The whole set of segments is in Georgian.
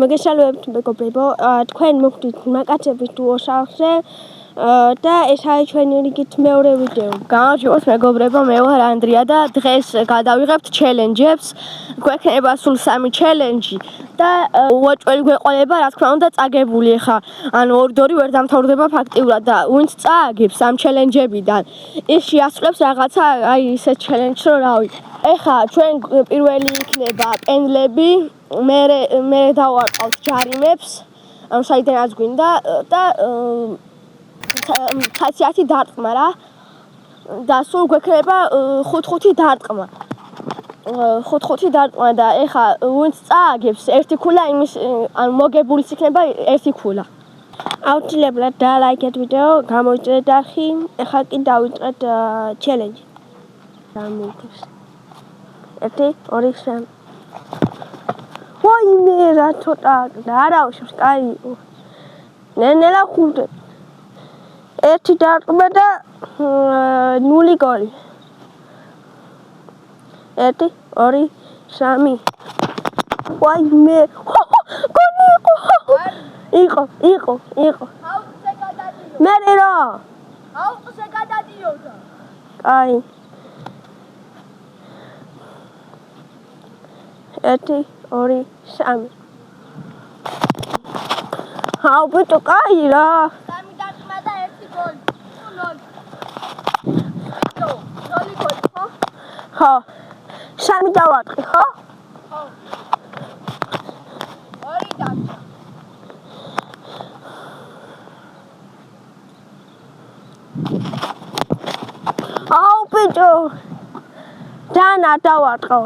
მოგესალმებით მეგობრებო, თქვენ მოხვდით მაკაცების დუოსავზე და ეს არის ჩვენი რიგით მეორე ვიდეო. გამარჯობათ მეგობრებო, მე ვარ ანდრია და დღეს გადავიღებთ ჩელენჯებს. გვექნება სულ 3 ჩელენჯი და უაჭველი გვეყოლება, რა თქმა უნდა, წაგებული ხა. ანუ ორ-ორი ვერ დამთავრდება ფაქტიურად და ვინც წააგებს ამ ჩელენჯებიდან, ის შეასრულებს რაღაცა აი ისეთ ჩელენჯს, რომ რავი. ეხა ჩვენ პირველი იქნება პენდლები, მე დავარყავთ ჯარიმებს, ანუ საიდანაც გვინდა და ხასიათი დარტყმა რა. და სულ გვექნება 5-5 დარტყმა. 5-5 დარტყმა და ეხა ვინც წააგებს ერთი ქულა იმის ანუ მოგებულიც იქნება ერთი ქულა. აუცილებლად დალაიქეთ ვიდეო, გამოიწერეთ არხი, ეხა კი დავიწყეთ ჩელენჯი. დამიქოს. 1 2 3 ვაიმე რა ცოტა არა უშვებს კაი ნელა ხუთი 1 დარტყმა და 0 გოლი 1 2 3 ვაიმე გოლი იყო აუტზე გადადიო მე რა აუტზე გადადიოდა კაი 1 2 3 აუ ბიტო კაი რა 3 დარტყმა და 1 გოლი 0 0 გოლი ხო 3 დავატყი ხო 2 დარტყმა აუ ბიტო დანა დავატყო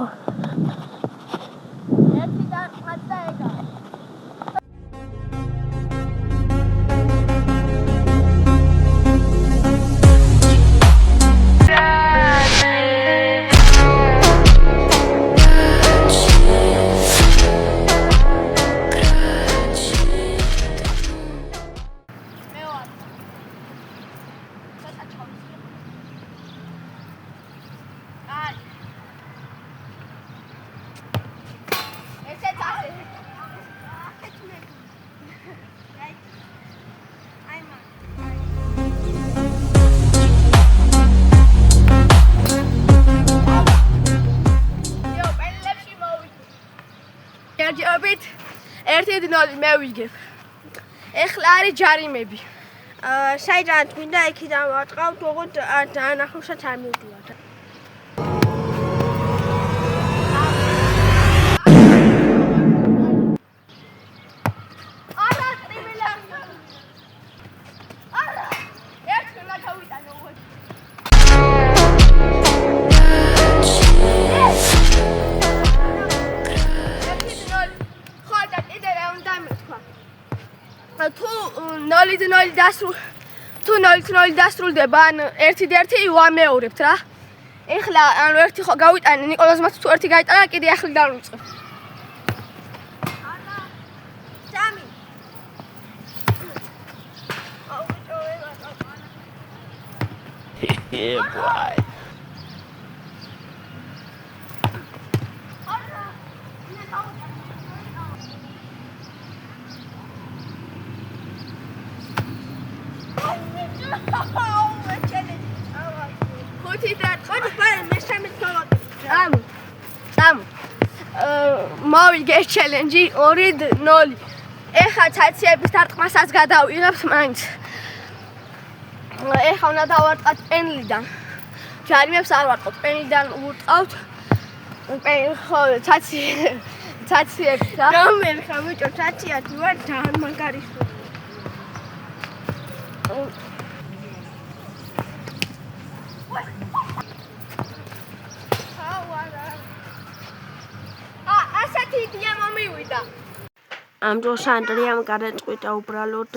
ჯობით 1-0 მე ვიგებ. ეხლა არის ჯარიმები. საიდან მინდა იქიდან ვატყავთ, ოღონდ დაანახავსა წარმოვიდივართ. არა, ტრიმელა. არა. ერთი უნდა გავიტანო ოღონდ. თუ 0-0 დასრულდება, ან 1-1 ვამეორებთ რა. ეხლა ანუ ერთი ხო გავიტანე, ნიკოლოზ მათ თუ ერთი გაიტანა, კიდე ახლი დავიწყებ. არა. 3. Yeah, boy. მოვიგე ჩელენჯი 2-0. ეხა ცაციების დარტყმასაც გადავიღებთ მაინც. ეხა უნდა დავარტყათ პენლიდან. ჯარიმებს არ ვარტყავთ, პენლიდან ვუტყავთ. ხო, ცაციებს რა. რომელი ხა ბიჭო, ცაციათი ვარ ძალიან მაგარია. ამ დროს ანდრიამ გადაწყვიტა უბრალოდ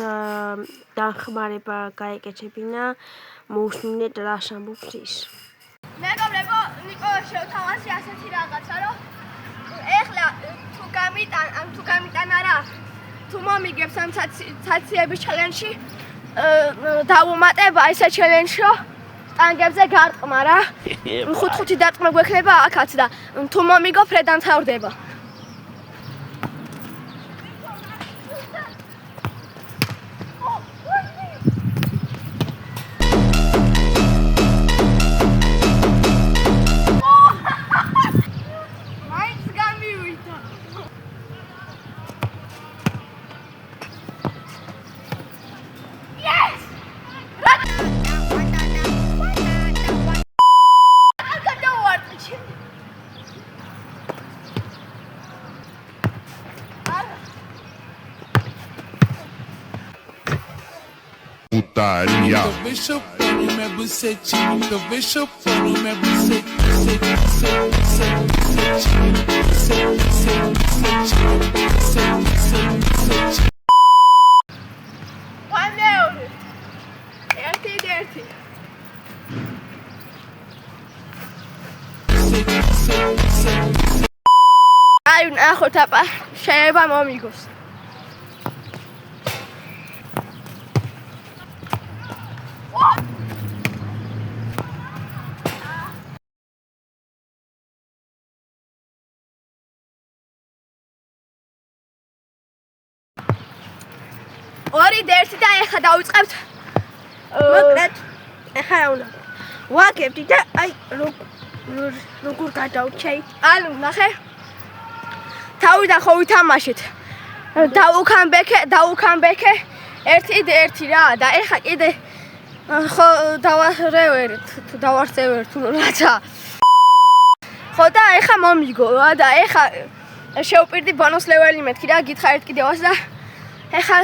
დახმარება გაეკეთებინა, მოусმინეთ რას ამბობს ის. მეგობრებო, ნიკოლოზ შევთავაზე ასეთი რაღაცა, რომ ეხლა თუ გამიტანა რა, თუ მომიგებს ამ ცაციების ჩელენჯში, დავუმატებ ესე ჩელენჯში, რომ სტანგებზე გარტყმა რა. 5-5 დარტყმა გვექნება აქაც და თუ მომიგო ფრედან თავდება. putaria. Ai, ნახოთ აპა, შეიძლება მომიგოს. ორი და ერთი და ეხა დავიწყებთ. მოკლედ, ეხა რა უნდა? ვაგებდი და აი როგორ გადავჩეი? ანუ ნახე. თავიდან ხო ვითამაშეთ. დაუქამბექე 1-1 რა და ეხა კიდე ხო დავარევერთ თუ დავარწევერთ თუ რაცა. ხო და ეხა მომიგო და ეხა შევპირდი ბონუს ლეველი მეთქი რა გითხა ერთ კიდევას და ეხა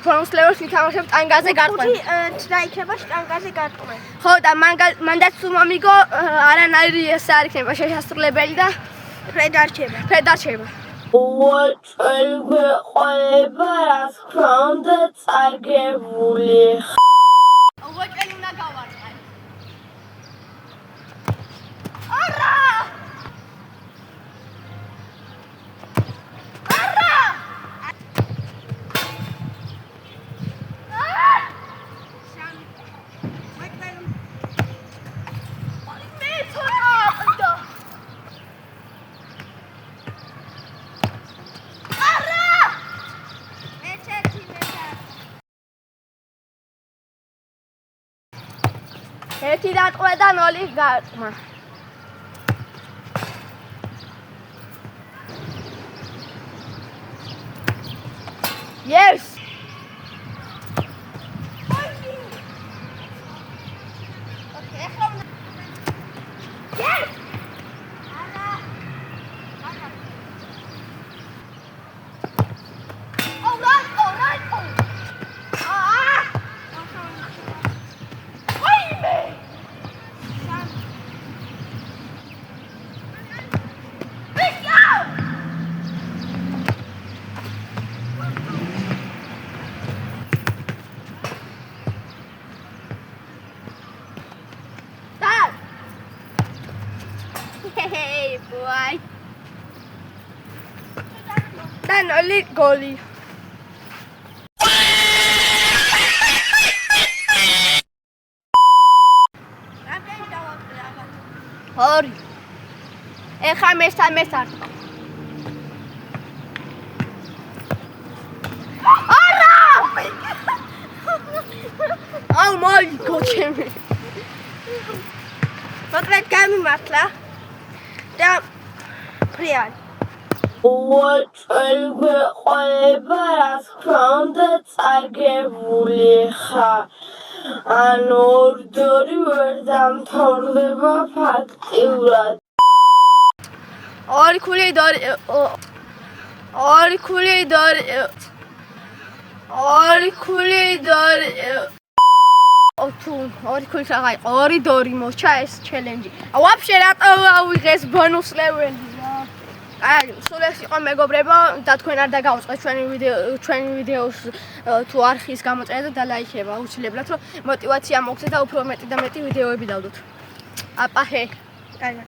ბონუს ლეველს ვითამაშებ ტანგაზე გარტყმენ. და იქნება ტანგაზე გარტყმენ. ხო და მანდაც თუ მომიგო არანაირი ეს არ იქნება შესაძლებელი და ფრედარჩება. უაჭრე ყובה რას თქმა უნდა წარგებული. უაჭრე უნდა გავარყე. არა! ერთი დატყვე და 0 გარტყმა. Yes. Okay, ეხლა Yes. არა. Alright. Hey boy. Dan only goalie. Hori. Ეხა მესარ. არა! Oh my god, ჩემი. მოკლედ გამიმართლა. და ფრიად. უაჭრე ყובה რას თქმა უნდა წარგებული ხარ. ანუ ორდორი ვერ დამთავრდება ფაქტიურად. ორი ქული დორი თუ ორი ქული აღარ ორი დორი მოჩა ეს ჩელენჯი. ვაფშე რატო ავიღეს ბონუს ლეველი რა. აი, სულ ეს იყო მეგობრებო და თქვენ არ დაგაუწყეთ ჩვენი ვიდეოს თუ არხის გამოწერა და ლაიქება აუცილებლად რომ мотиваცია მოგცეთ და უფრო მეტი და მეტი ვიდეოები დავდოთ. აპა ჰე.